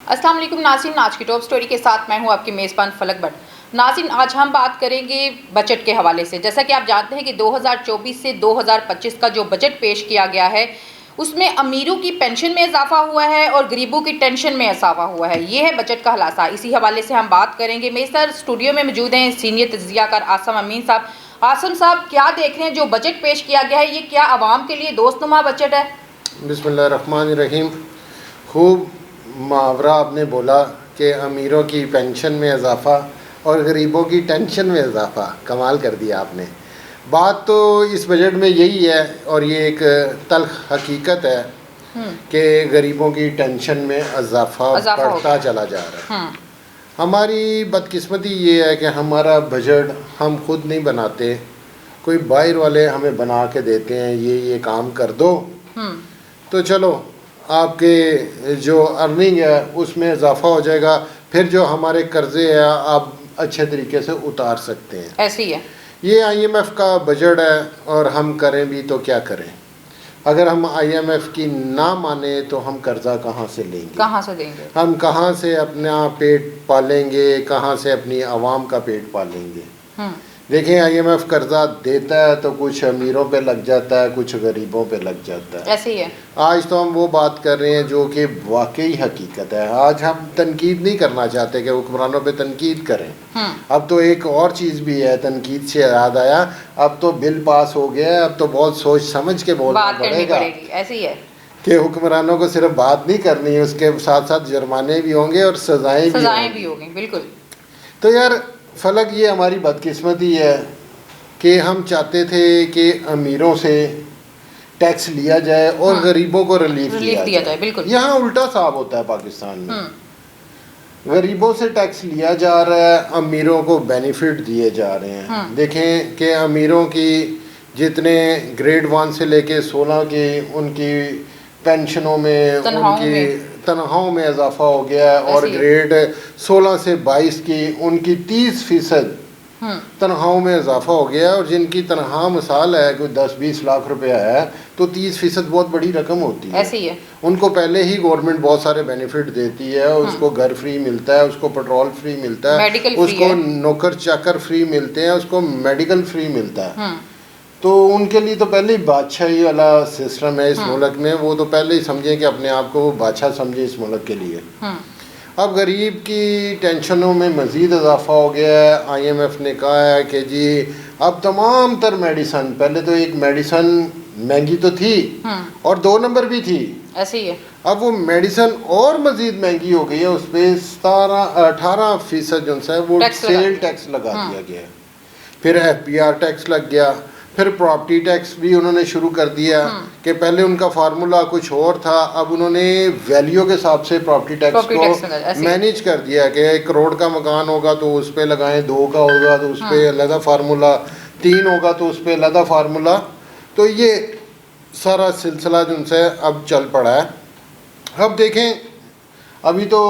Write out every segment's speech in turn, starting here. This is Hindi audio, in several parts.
अस्सलाम वालेकुम नाज़रीन, आज की टॉप स्टोरी के साथ मैं हूं आपकी मेज़बान फलक भट्ट। नाज़रीन, आज हम बात करेंगे बजट के हवाले से। जैसा कि आप जानते हैं कि 2024 से 2025 का जो बजट पेश किया गया है उसमें अमीरों की पेंशन में इजाफा हुआ है और गरीबों की टेंशन में इजाफा हुआ है। ये है बजट का खुलासा। इसी हवाले से हम बात करेंगे। मेरे साथ स्टूडियो में मौजूद हैं सीनियर तज्जियाकार आसम अमीन साहब। आसम साहब, क्या देख रहे हैं जो बजट पेश किया गया है, ये क्या आवाम के लिए दोस्तनुमा बजट है? बिस्मिल्लाहिर्रहमानिर्रहीम। खूब मुहावरा आपने बोला कि अमीरों की पेंशन में इजाफ़ा और गरीबों की टेंशन में इजाफ़ा। कमाल कर दिया आपने। बात तो इस बजट में यही है और ये एक तल्ख हकीकत है कि गरीबों की टेंशन में इजाफ़ा बढ़ता चला जा रहा है। हमारी बदकिस्मती ये है कि हमारा बजट हम खुद नहीं बनाते, कोई बाहर वाले हमें बना के देते हैं, ये काम कर दो तो चलो आपके जो अर्निंग है उसमें इजाफा हो जाएगा, फिर जो हमारे कर्जे हैं आप अच्छे तरीके से उतार सकते हैं। ऐसी है ये IMF का बजट है और हम करें भी तो क्या करें। अगर हम IMF की ना माने तो हम कर्जा कहाँ से लेंगे, कहाँ से देंगे, हम कहाँ से अपना पेट पालेंगे, कहाँ से अपनी आवाम का पेट पालेंगे। देखिए IMF कर्जा देता है तो कुछ अमीरों पे लग जाता है, कुछ गरीबों पे लग जाता है। ऐसे ही है। आज तो हम वो बात कर रहे हैं जो कि वाकई हकीकत है। आज हम तनकीद नहीं करना चाहते कि हुक्मरानों पे तनकीद करें। अब तो एक और चीज़ भी है, तनकीद से याद आया, अब तो बिल पास हो गया है, अब तो बहुत सोच समझ के बोलना पड़ेगा। ऐसे ही है कि हुक्मरानों को सिर्फ बात नहीं करनी है, उसके साथ साथ जुर्माने भी होंगे और सजाएं भी होंगी। बिल्कुल। तो यार फलक, ये हमारी बदकिस्मती है कि हम चाहते थे कि अमीरों से टैक्स लिया जाए और गरीबों को रिलीफ दिया जाए। बिल्कुल। यहाँ उल्टा साहब होता है पाकिस्तान में। गरीबों से टैक्स लिया जा रहा है, अमीरों को बेनिफिट दिए जा रहे हैं। देखें कि अमीरों की जितने ग्रेड 1 से लेके 16 की उनकी पेंशनों में, उनकी तनख्वाहों में इजाफा हो गया है और ग्रेड 16 से 22 की उनकी 30% तनख्वाहों में इजाफा हो गया है। और जिनकी तनख्वाह मिसाल है कोई 10-20 लाख रुपया है तो 30% बहुत बड़ी रकम होती है। ऐसे ही है। उनको पहले ही गवर्नमेंट बहुत सारे बेनिफिट देती है, उसको घर फ्री मिलता है, उसको पेट्रोल फ्री मिलता है, उसको नौकर चाकर फ्री मिलते हैं, उसको मेडिकल फ्री मिलता है। तो उनके लिए तो पहले ही बादशाही वाला सिस्टम है इस मुल्क में। वो तो पहले ही समझे कि अपने आप को वो बादशाह समझे इस मुल्क के लिए। अब गरीब की टेंशनों में मज़ीद इजाफा हो गया है। IMF ने कहा है कि जी अब तमाम तर मेडिसन, पहले तो एक मेडिसन महंगी तो थी और 2 नंबर भी थी, ऐसे ही है। अब वो मेडिसन और मज़ीद महंगी हो गई है, उस पर 18% जो है वो सेल टैक्स लगा दिया गया है। फिर FBR टैक्स लग गया, फिर प्रॉपर्टी टैक्स भी उन्होंने शुरू कर दिया कि पहले उनका फार्मूला कुछ और था, अब उन्होंने वैल्यू के हिसाब से प्रॉपर्टी टैक्स को मैनेज कर दिया कि 1 करोड़ का मकान होगा तो उस पर लगाएं, 2 का होगा तो उस पर अलग फार्मूला, 3 होगा तो उस पर अलग फार्मूला। तो ये सारा सिलसिला जिनसे अब चल पड़ा है। अब देखें, अभी तो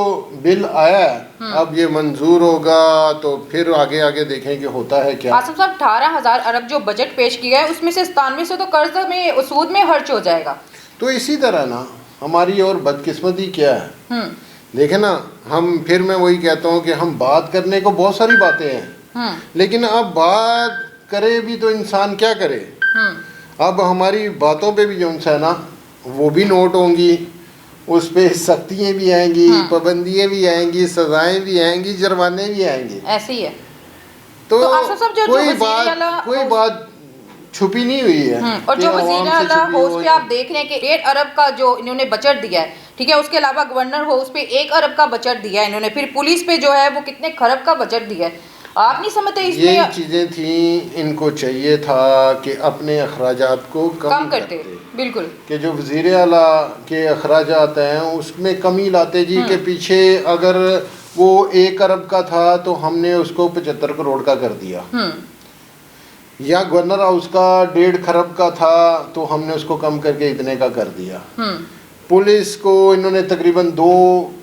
बिल आया है, अब ये मंजूर होगा तो फिर आगे आगे देखें कि होता है क्या। आसिफ साहब, 18,000 अरब जो बजट पेश किया है उसमें से 97 तो कर्ज में सूद में खर्च हो जाएगा। तो इसी तरह ना हमारी और बदकिस्मती क्या है। देखें ना, हम फिर मैं वही कहता हूँ कि हम बात करने को बहुत सारी बातें हैं, लेकिन अब बात करे भी तो इंसान क्या करे। अब हमारी बातों पे भी जो है ना वो भी नोट होंगी, उस पर सख्तियाँ भी आएंगी, पाबंदियाँ भी आएंगी, सजाएं भी आएंगी, जुर्माने भी आएंगे। ऐसे ही है। तो कोई बात छुपी नहीं हुई है। और जो वज़ीर आला हो उस पे आप देख रहे हैं कि 1 अरब का जो इन्होंने बजट दिया है, ठीक है, उसके अलावा गवर्नर हो उस पे 1 अरब का बजट दिया है इन्होंने, फिर पुलिस पे जो है वो कितने खरब का बजट दिया है। आप नहीं समझते इसमें यही चीज़ें थी, इनको चाहिए था कि अपने अखराजात को कम करते। बिल्कुल, कि जो वज़ीर आला के अखराजात हैं उसमें कमी लाते जी के पीछे अगर वो 1 अरब का था तो हमने उसको 75 करोड़ का कर दिया, या गवर्नर हाउस का 1.5 खरब का था तो हमने उसको कम करके इतने का कर दिया। पुलिस को इन्होंने तकरीबन 2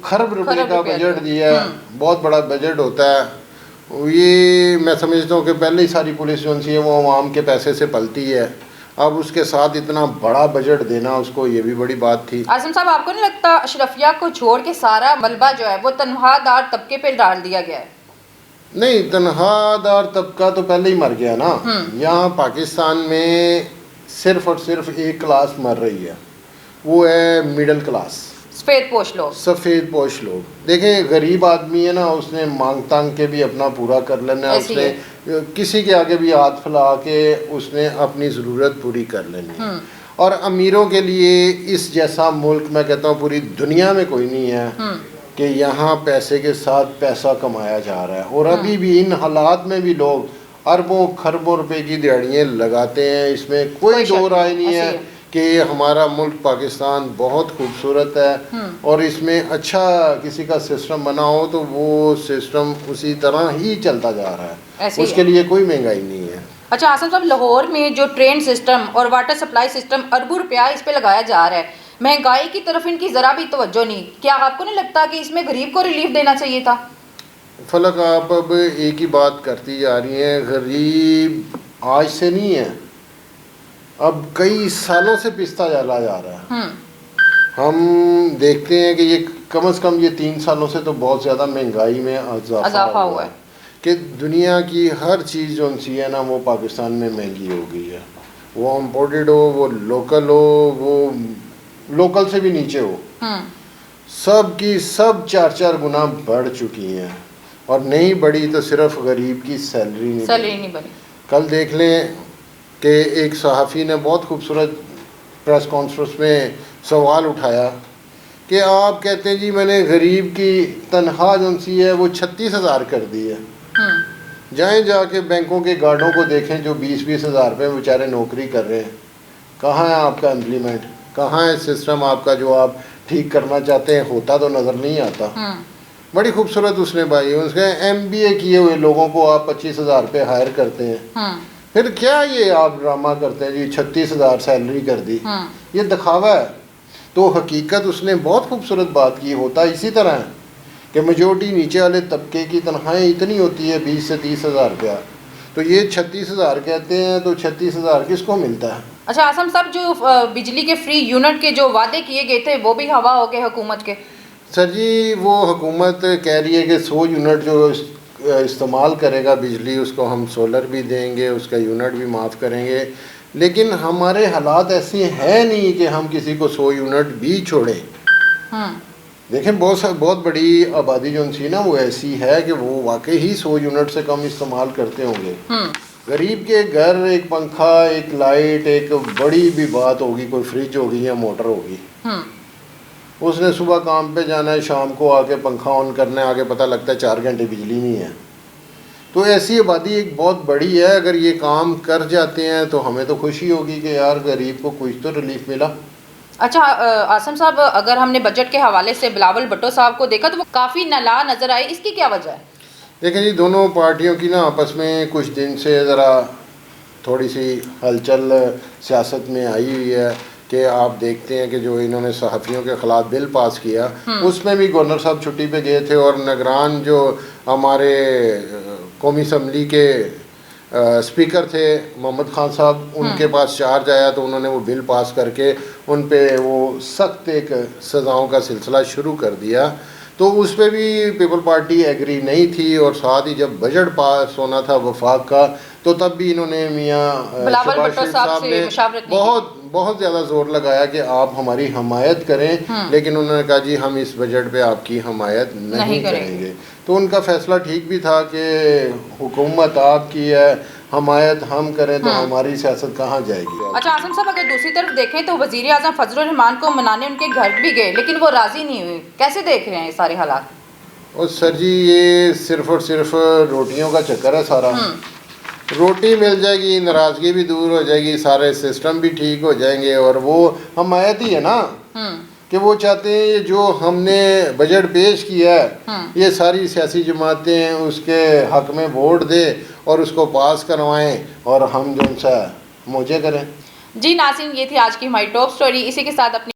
खरब रुपए का बजट दिया, बहुत बड़ा बजट होता है। ये मैं समझता हूँ कि पहले ही सारी पुलिस जो है वो आवाम के पैसे से पलती है, अब उसके साथ इतना बड़ा बजट देना उसको, ये भी बड़ी बात थी। आसिम साहब, आपको नहीं लगता अशरफिया को छोड़ के सारा मलबा जो है वो तनख्वाहदार तबके पे डाल दिया गया है? नहीं, तनख्वाहदार तबका तो पहले ही मर गया ना। यहाँ पाकिस्तान में सिर्फ और सिर्फ एक क्लास मर रही है, वो है मिडिल क्लास, सफ़ेद पोश लोग। सफ़ेद पोश लोग। देखें, गरीब आदमी है ना, उसने मांग तांग के भी अपना पूरा कर लेना है, उसने किसी के आगे भी हाथ फैला के उसने अपनी ज़रूरत पूरी कर लेनी है। और अमीरों के लिए इस जैसा मुल्क, मैं कहता हूँ पूरी दुनिया में कोई नहीं है कि यहाँ पैसे के साथ पैसा कमाया जा रहा है। और अभी भी इन हालात में भी लोग अरबों खरबों रुपए की दिहाड़ियाँ लगाते हैं, इसमें कोई दो राय नहीं है कि हमारा मुल्क पाकिस्तान बहुत खूबसूरत है और इसमें अच्छा किसी का सिस्टम बना हो तो वो सिस्टम उसी तरह ही चलता जा रहा है, उसके लिए कोई महंगाई नहीं है। अच्छा आसिम साहब, लाहौर में जो ट्रेन सिस्टम और वाटर सप्लाई सिस्टम अरबों रुपया इस पे लगाया जा रहा है, महंगाई की तरफ इनकी ज़रा भी तवज्जो नहीं। क्या आपको नहीं लगता कि इसमें गरीब को रिलीफ देना चाहिए था? फलक, आप अब एक ही बात करती जा रही हैं। गरीब आज से नहीं है, अब कई सालों से पिसता चला जा रहा है। हम देखते हैं कि ये कम से कम ये 3 सालों से तो बहुत ज़्यादा महंगाई में इजाफा हुआ है कि दुनिया की हर चीज़ जो सी है ना वो पाकिस्तान में महंगी हो गई है। वो इम्पोर्टेड हो, वो लोकल हो, वो लोकल से भी नीचे हो, सब की सब 4-4 गुना बढ़ चुकी हैं। और नहीं बढ़ी तो सिर्फ गरीब की सैलरी नहीं बनी। कल देख लें कि एक सहाफ़ी ने बहुत खूबसूरत प्रेस कॉन्फ्रेंस में सवाल उठाया कि आप कहते हैं जी मैंने गरीब की तनख्वाह जो सी है वो 36,000 कर दी है। जाएं जाके बैंकों के गार्डों को देखें जो 20-20 हज़ार रुपये बेचारे नौकरी कर रहे हैं। कहाँ है आपका इम्प्लीमेंट, कहाँ है सिस्टम आपका जो आप ठीक करना चाहते हैं? होता तो नज़र नहीं आता। बड़ी खूबसूरत उसने भाई, उसके MBA किए हुए लोगों को आप 25,000 रुपये हायर करते हैं। फिर क्या ये आप ड्रामा करते हैं जी 36,000 सैलरी कर दी, ये दिखावा है। तो हकीकत उसने बहुत खूबसूरत बात की, होता इसी तरह है कि मेजोरिटी नीचे वाले तबके की तनख्वाहें इतनी होती है 20 से 30,000 रुपया, तो ये 36,000 कहते हैं, तो 36,000 किसको मिलता है? अच्छा आसम साहब, जो बिजली के फ्री यूनिट के जो वादे किए गए थे वो भी हवा हो गए हुकूमत के। सर जी, वो हुकूमत कह रही है कि 100 यूनिट जो इस्तेमाल करेगा बिजली उसको हम सोलर भी देंगे, उसका यूनिट भी माफ़ करेंगे। लेकिन हमारे हालात ऐसे हैं नहीं कि हम किसी को 100 यूनिट भी छोड़ें। देखें, बहुत बड़ी आबादी जो सी ना वो ऐसी है कि वो वाकई ही 100 यूनिट से कम इस्तेमाल करते होंगे। गरीब के घर एक पंखा, एक लाइट, एक बड़ी भी बात होगी, कोई फ्रिज होगी या मोटर होगी, उसने सुबह काम पे जाना है, शाम को आके पंखा ऑन करना है, आगे पता लगता है 4 घंटे बिजली नहीं है। तो ऐसी आबादी एक बहुत बड़ी है। अगर ये काम कर जाते हैं तो हमें तो खुशी होगी कि यार गरीब को कुछ तो रिलीफ मिला। अच्छा आसम साहब, अगर हमने बजट के हवाले से बिलावल भुट्टो साहब को देखा तो वो काफ़ी नाला नज़र आए, इसकी क्या वजह है? देखें जी, दोनों पार्टियों की ना आपस में कुछ दिन से ज़रा थोड़ी सी हलचल सियासत में आई हुई है कि आप देखते हैं कि जो इन्होंने सहाफ़ियों के ख़िलाफ़ बिल पास किया उसमें भी गवर्नर साहब छुट्टी पे गए थे और निगरान जो हमारे कौमी असम्बली के स्पीकर थे मोहम्मद खान साहब, उनके पास चार्ज आया तो उन्होंने वो बिल पास करके उन पे वो सख्त एक सज़ाओं का सिलसिला शुरू कर दिया। तो उस पर भी पीपल पार्टी एग्री नहीं थी और साथ ही जब बजट पास होना था वफाक का तो तब भी इन्होंने मियाँ साहब ने बहुत ज़्यादा जोर लगाया कि आप हमारी हमायत करें, लेकिन उन्होंने कहा जी हम इस बजट पे आपकी हमायत नहीं करेंगे। तो उनका फैसला ठीक भी था कि हुकूमत आपकी है, हमायत हम करें तो हमारी सियासत कहाँ जाएगी। अच्छा आसम साहब, अगर दूसरी तरफ देखें तो वज़ीर आज़म फजलुर रहमान को मनाने उनके घर भी गए लेकिन वो राज़ी नहीं हुए, कैसे देख रहे हैं ये सारे हालात? और सर जी, ये सिर्फ और सिर्फ रोटियों का चक्कर है सारा। रोटी मिल जाएगी, नाराज़गी भी दूर हो जाएगी, सारे सिस्टम भी ठीक हो जाएंगे और वो हमायत ही है ना कि वो चाहते हैं ये जो हमने बजट पेश किया है ये सारी सियासी जमातें उसके हक में वोट दें और उसको पास करवाएं और हम जो सा मौजे करें। जी नाज़रीन, ये थी आज की हमारी टॉप स्टोरी। इसी के साथ अपनी